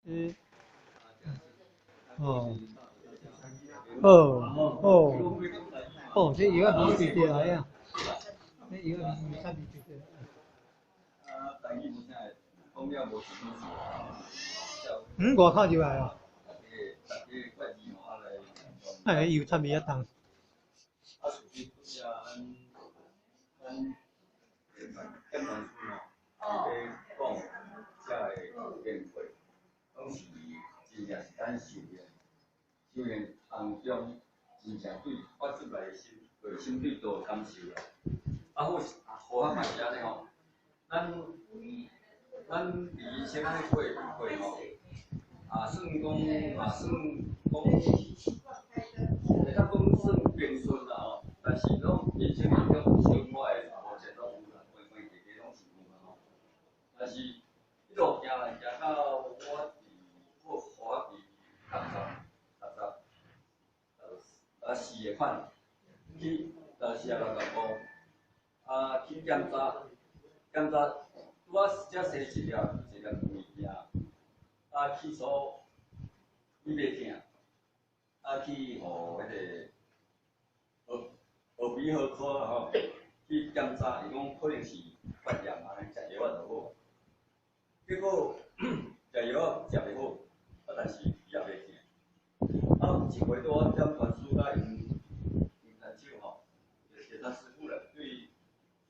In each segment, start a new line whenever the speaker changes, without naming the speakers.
哦，这药啊免费来啊，这药啊免费的。外口就来啊。油差别一档。
修炼当中，真正对发出来心对都有感受啦。好学嘛是安尼吼，咱离先安尼过吼，算讲算平顺啦吼。但是拢人生当中生活的过程拢有啦，每日拢是有啦吼。但是一路行来行到我学感4月份去4065，去检查，拄仔才洗一粒物件，去所伊袂疼，去互迄个耳鼻喉科吼去检查，伊讲可能是发炎安尼，食药仔就好。结果食药仔食袂好，但是也袂疼。有一回我点传输甲因牵手吼，就他师傅了，对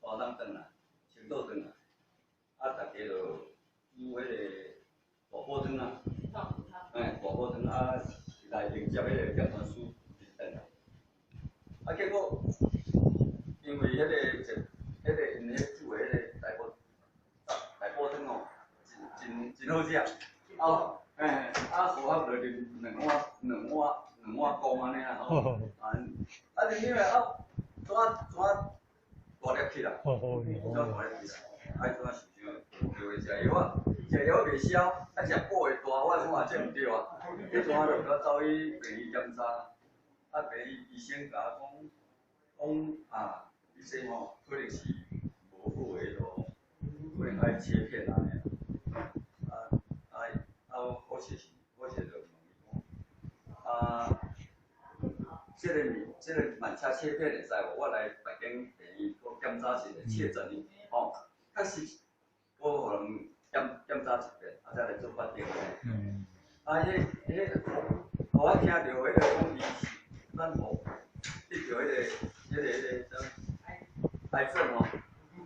山东转来，青岛转来，大家就煮迄个大煲汤啊，大煲汤来迎接迄个点传输转来。结果因为因煮的迄个大煲汤哦，真好食。符合就2碗公安尼啦吼。啉了怎大粒起来？怎大粒起来？怎受伤？就会食药袂消，食补的大碗，我嘛这毋对啊。迄阵就甲走去病院检查，病医生甲我讲你这吼可能是无好的咯，可能爱切片安尼。好些就问伊讲，这个慢车切片会使无？我来北京病院我检查一下确诊哩，吼，确实我互人检查一遍，再来做决定。互我听到迄个讲伊是咱无得着迄个癌症吼，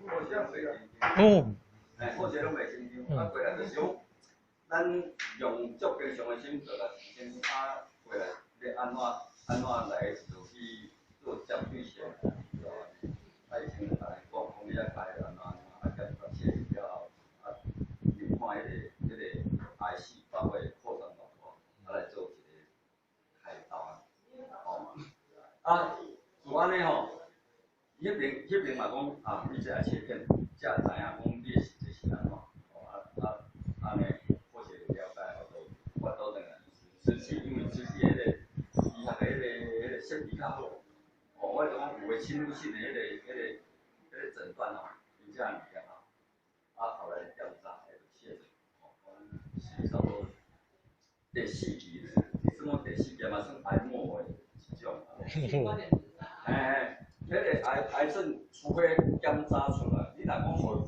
好些拢袂轻张。好些拢袂轻张，过来就是讲。咱用足正常的心做啦，先回来要安怎来就去做针对性，医生就来讲你要开安怎，检查切了后，又看迄个癌细胞的扩张大大，来做一个开刀就安尼吼，迄边嘛讲你这来切片，才知影讲你这是安怎，安尼。因为实际迄个医学迄个设备较好，我就讲有个侵入性的迄个诊断吼，真正厉害后来检查就确诊，是差不多第4期，什么第4期嘛算癌末的一种。迄个癌症，除非检查出来，你若讲互伊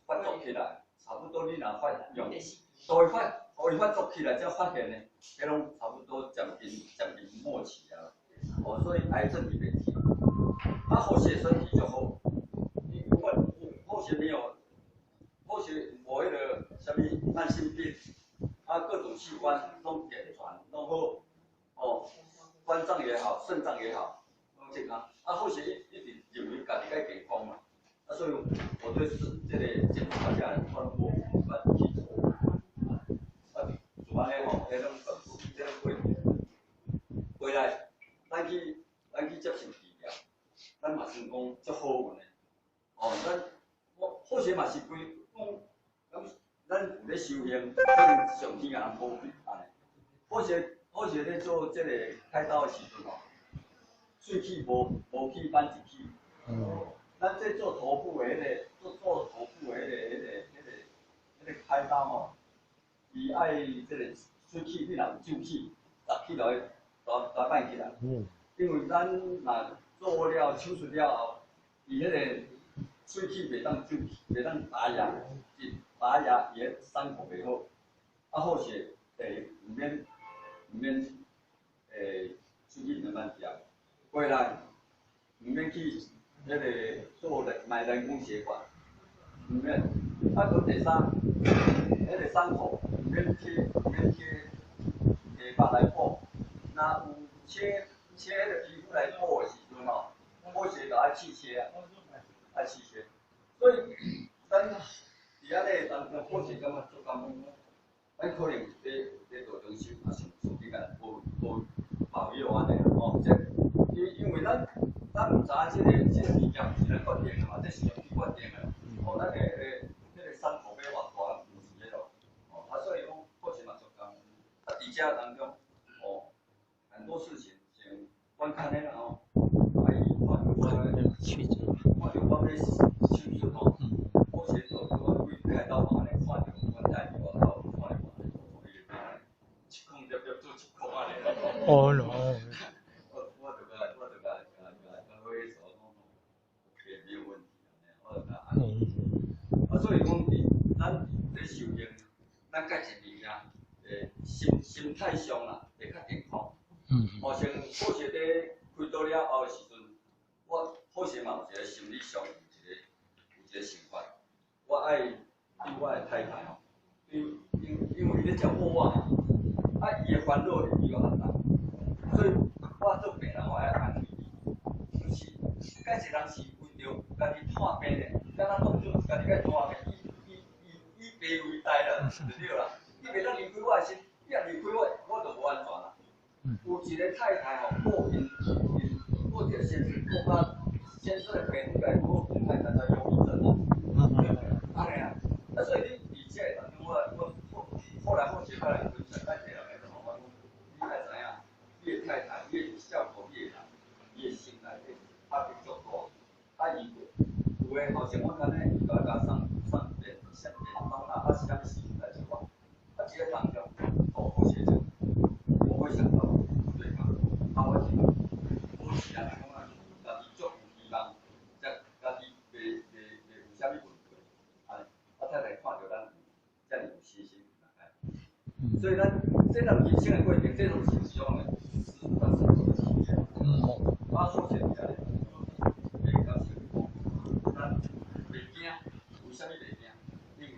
发作起来，差不多你若发用，互伊发作起来才发现呢。迄拢差不多将近末期啊，所以癌症里面提，后些身体就好，后些没有，后些无迄个什么慢性病，各种器官拢健全拢好，肝脏也好，肾脏也好，拢健康，后些一直认为家己该健康嘛，所以我对这个检查下来，我去做，做安尼吼，迄种。回来，咱去接受治疗，咱嘛算讲足好运的。或许嘛是规讲，咱有咧修行，可能上天也人保庇安尼。或许咧做这个开刀的时阵吼，喙齿无去扳一去。咱这做头部的迄个，做头部的迄个开刀吼，伊爱即个水气，你若有酒气，10起就会大摆起来。因为咱若做了手术了后，伊迄个水气袂当酒气，袂当打压，打压伊个伤口袂好。好势毋免水气慢慢调，过来毋免去迄个做买人工血管，毋免。佮第三，迄个伤口免贴白来补，若有切迄个皮肤来补的时阵吼，好势就爱刺切啊，爱刺切。所以咱伫安尼当中，好势感觉做感恩。咱可能在做中心也是比较无保佑安尼吼，因为咱毋知影即个物件是咱决定的嘛，这是上帝决定的，吼，咱迄个伤口要偌大，毋是迄落，吼，所以讲好势嘛做工，伫遮当中，很多事情像阮看迄个吼，看着我要手术吼，好势做我开刀嘛，安尼看着阮代表外头看着。做一空安尼。
哦喏。
我就甲所讲，OK，没有问题安尼，我就甲安。所以讲，咱在修行，咱改一物件，心态上啦，会较健康。像好势在开刀了后的时阵，我好势嘛有一个心理上有一个想法，我爱对我的太太吼，因为伊咧照顾我嘛。伊的烦恼比我较大，所以我做病人我爱安慰伊，就是介一人是为着家己探病的，敢若当作家己该拖病，以病为代啦，就对啦。伊袂当离开我的身，伊若离开我就无安全啦。有一个太太吼，顾着先生，顾甲先生的病愈来愈好，太太才忧郁症啊。安尼啊，所以你伫遮当中，我后来好势较来分享，咱。你的太太，你的效果，你的人，你的心内底，他去做过，他伊有诶，好像我看咧，伊甲送便当啦，是啥物事代志我，即个当中，好势就，我会想到对方，我是好势啊，讲啊，家己足有希望，家己袂有啥物问题，安尼，我太太看着咱遮尔有信心，所以咱这人人生的过程，这种是希望的。好势伫安尼，袂到时，咱袂惊，为啥物袂惊？因为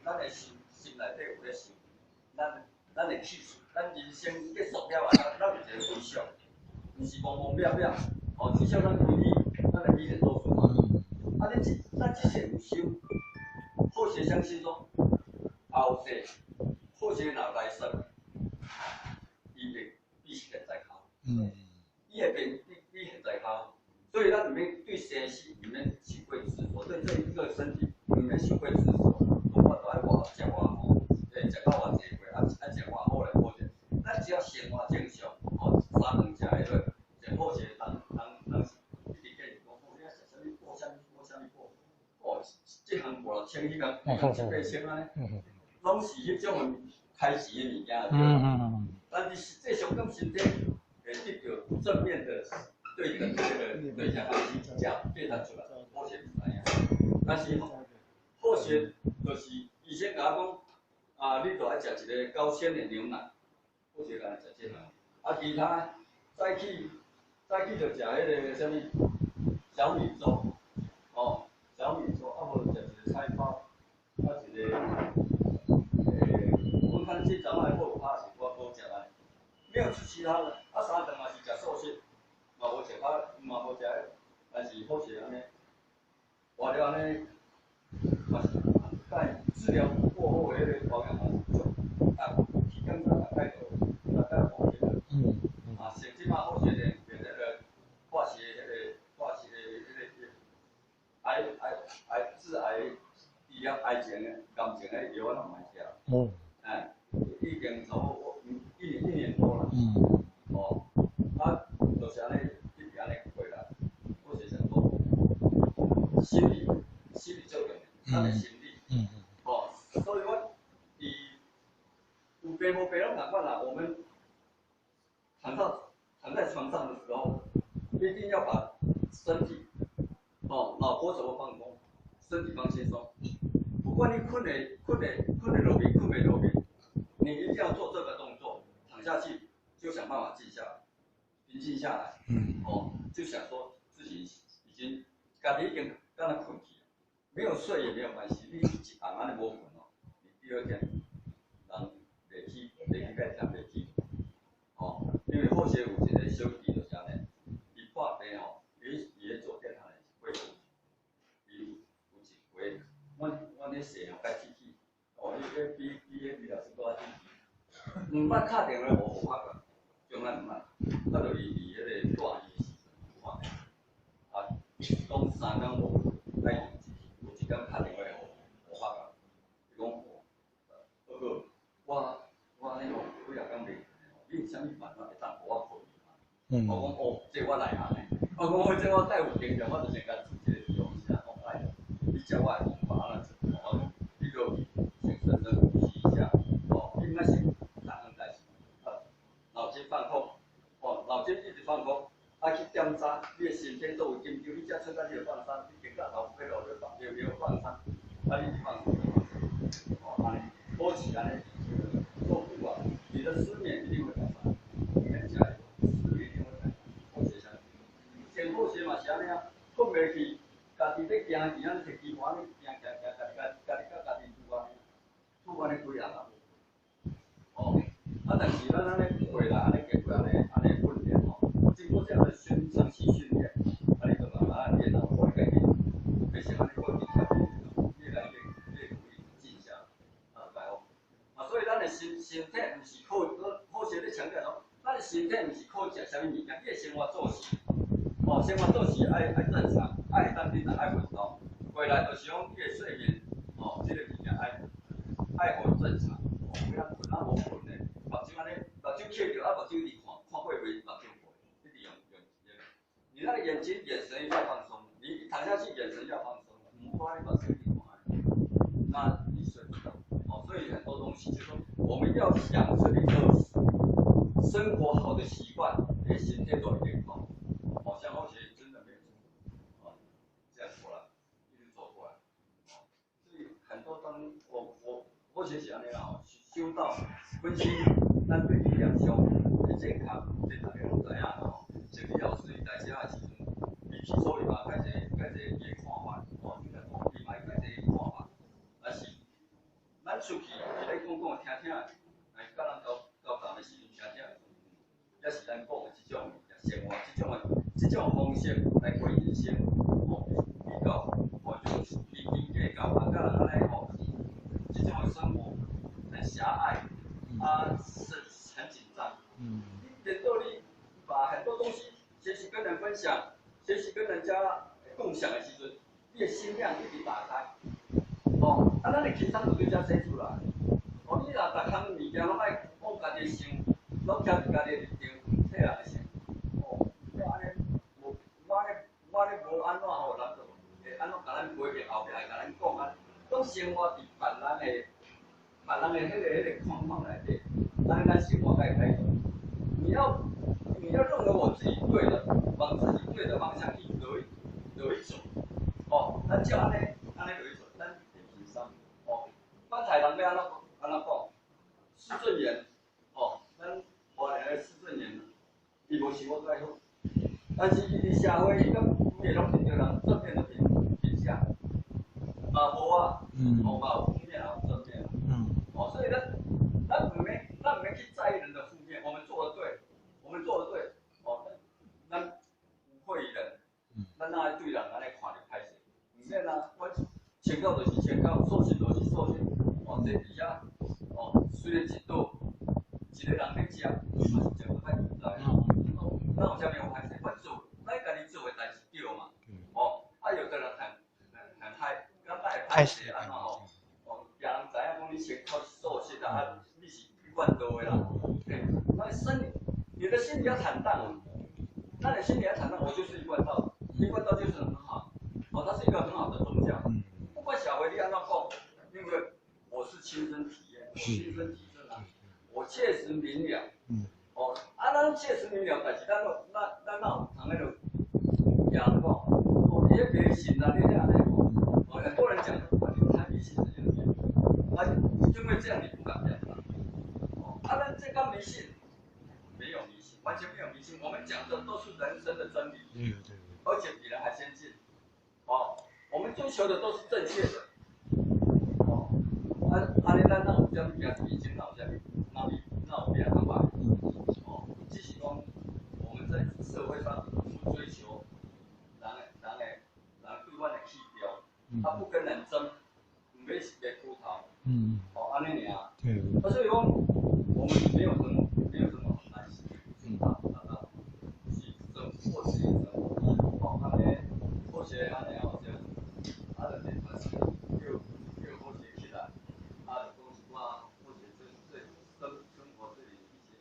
咱的心内底有咧想，咱的气数，咱人生结束了啊，咱有一个微笑，毋是懵懵渺渺，至少咱规日，咱的语言都顺。咱即世有修，好势相信说，后世好势若来生，伊会比现在好。伊会变比现在好，所以咱毋免对生死毋免太过执着，对这一个身体毋免太过执着。我都爱食偌好，食到偌济岁，爱食偌好来保证。咱只要生活正常，三顿食迄个，食好势，人一直建议讲，你爱食啥物补啥物补，即项无了千迄个7、8千安尼，拢是迄种的开钱的物件。但是这上讲身体。会得到正面的对等的对象评价变得出来，好势是安样。但是好势就是以前甲我讲，你著爱食一个高纤的牛奶，好势干食这项。其他早起著食迄个啥物小米粥，小米粥，无食一个菜包，一个我看这早来我拍是我好食安尼，没有吃其他的。3顿嘛是食素食，嘛无食嘛无食，但是好势安尼，活了安尼，嘛是在治疗过后的迄个保养嘛是足，体检大概保健的，像即马好势连迄个化学致癌治疗癌症的、癌症的药我拢买食，已经差不多一年多了。就是安尼，一直安尼过来。我是想讲，心理最重要，咱的心理。所以我伫北龙赶快啦，我们躺在床上的时候，一定要把身体脑波怎么放松，身体放轻松。不管你困的落眠，困没落眠，你一定要做这个动作，躺下去就想办法静下来，平静下来。就想说自己已经家己已经刚才困去，没有睡也没有关系，你一晚安尼无困你第二天人袂起该听袂起。因为后学有一个小弟就是安尼，伊破病伊咧做电行的会计，伊有一回，阮咧踅该机器，伊咧比迄老师搁较机器，毋捌敲电话互我个，从来毋捌，就伊迄个大医时阵破病，讲3工无该用机器，有一工敲电话互我个，伊讲哥哥，我迄个几啊工袂。你有啥物办法会当互我陪嘛？我讲这我来安尼。我讲这我介有经验，我就先甲自己个用一下，来，你教我的方法安怎做？你就先深深呼吸一下，你莫先大声代志，脑筋放空，脑筋一直放空，去检查你的身体都有紧张，你才出来你就放松，你经过头尾路就放松，你就放松，安尼保持安尼做久啊，你的失眠一定会改善。你看起来失眠一定会改善。好学下先好学嘛是安尼啊，困袂去，家己咧行去，安尼摕机盘咧行，家己甲家己拄安尼几下啦。但是咱安尼过来，安尼经过安尼训练经过这样的长期训练，你就慢慢练到会改变。而且安尼会越来越容易静下来，所以咱的身体毋是靠，好些咧强调咯，咱的身体毋是靠食啥物物件，你的生活作息，生活作息爱正常，爱当平常爱运动，回来就是讲你的睡眠，这个物件爱互正常，不要困无困的，目睭安尼，目睭闭着，目睭一直看过袂目睭闭，一直用，你那个眼睛眼神要放松，你躺下去眼神要放松，唔好安尼目睭一直看，那你睡不着。所以很多东西就是说，我们要养成一个生活好的习惯，连身体都会变好。像我学真的没有这样过来，一直走过来。所以很多我学习安尼啦，修道分析咱对力量消的健康，这大家拢知影啦。像李老师伊在写的时阵，伊起初伊嘛改一个伊的看法，伊嘛改一个看法，但是。咱出去是咧讲听，来甲人交谈的时阵听，也是咱讲的这种生活，这种方式来过人生，比较就是平计较，甲人安尼这种生活很狭隘，是很紧张。等到你把很多东西学习跟人分享，学习跟人家共享的时阵，你的心量一直打开。咱的轻松就对遮写出来。你若逐项物件拢爱往家己想，拢听家己的立场，替人想。我安尼无安怎人就会安怎甲咱陪面后壁来甲咱讲啊？拢生活伫别人的迄个框框内底，安尼咱生活才会开心。你要认为我自己对的，往自己对的方向去走一走。咱就安尼走一走，咱很平常。刚才人要安怎讲？施正言，咱华人的施正言，伊无是我介好，但是伊伫社会伊甲伊拢听着人正面的评价，无嘛有负面也有正面，所以咱唔免去在意人的负面，我们做得对，咱不会人，咱哪会对人安尼看着歹势？唔免啊，我签到就是签到，授信就是授信，这底下虽然一道一个人咧食，嘛是食得歹自在，咱有啥物好歹势？我做咱家己做的代志对嘛？有的人很嗨，咱会歹势安怎别人知影讲你签到授信啊，你是怨道的啦，你的心里要坦荡，那你心里要坦荡，我就是一贯道，一贯道就是很好，它是一个很好的宗教。不管小回你安怎讲，因为我是亲身体验，我亲身体证啊，我切实明了。哦，咱切实明了，但是咱有通迄落讲讲，哦，你别信啊，你安尼讲，哦，很多人讲，你太迷信了，因为这样你不敢表达。哦，咱这个迷信，没有迷信，完全没有迷信，我们讲的都是人生的真理，而且比人还先进。哦，我们追求的都是正确的。哦，安尼咱哪有啥物行迷信，哪有啥物，哪有别个办法？哦，只是讲我们在社会上不追求人对阮的气标，他不跟人争，唔要是别秃头。哦，安尼尔。所以讲我们没有什么担心。是政府或是政府，哦，安尼，或是安尼哦，就变成是叫或是起来，就讲是我或是这生活这里一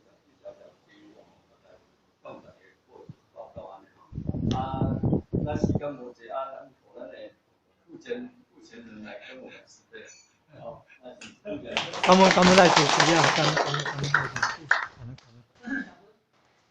小给我，大概放在个报告安尼吼。那时间无济咱的付钱人来跟我们是这样。好，那是。
他们在主持呀，他们在主持。